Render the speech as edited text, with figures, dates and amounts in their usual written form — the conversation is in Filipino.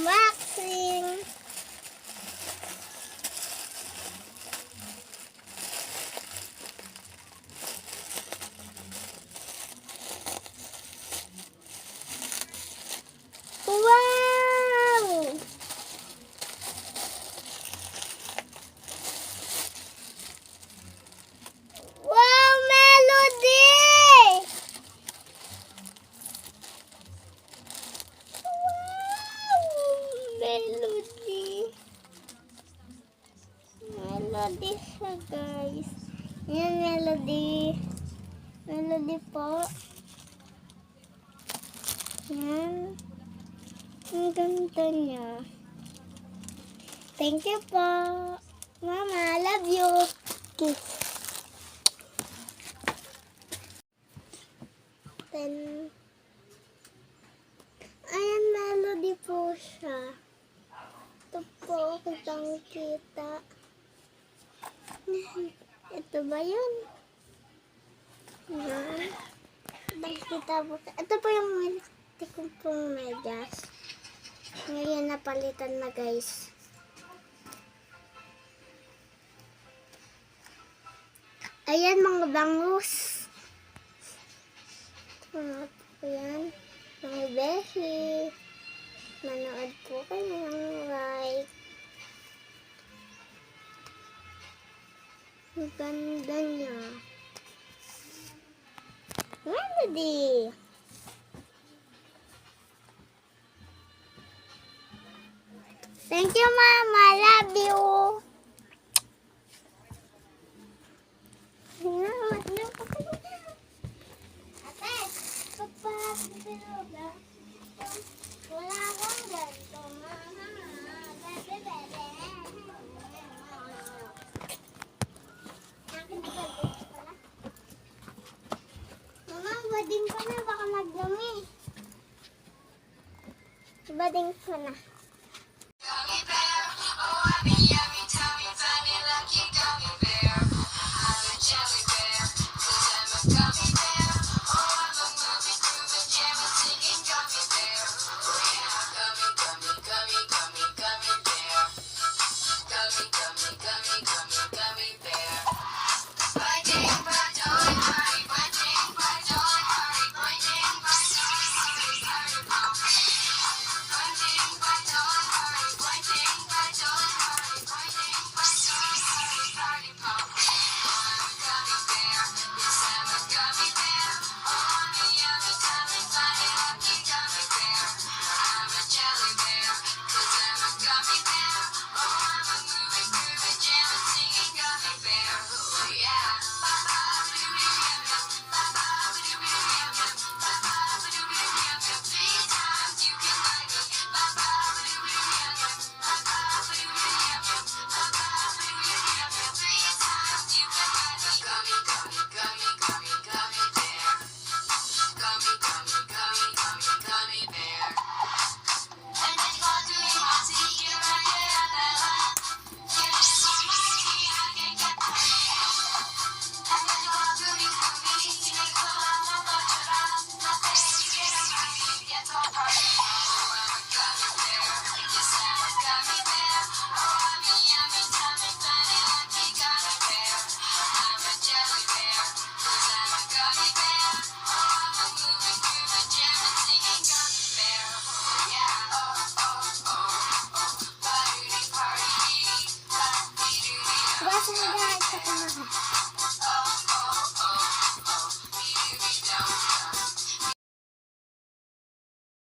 unboxing. Wow! Wow, Melody! Melody siya, guys. Yan, Melody. Melody po. Yan. Ang ganda niya. Thank you po. Mama, love you. Kiss. Then, ayan, Melody po siya. Ito po, kitang kita. Ito ba yun? Yan. Kita po. Ito po yung milk ko pong medyas. Ngayon napalitan na, guys. Ayan, mga bangus. Ano po yan? Mga beshi. Manood po kayo ng like. Ang ganda niya. Melody. Thank you, Mama. Love you. Ate, wala akong ganito, Mama. Bebe. Mama, bading ko na. Baka magdumi. Bading ko na. Guys,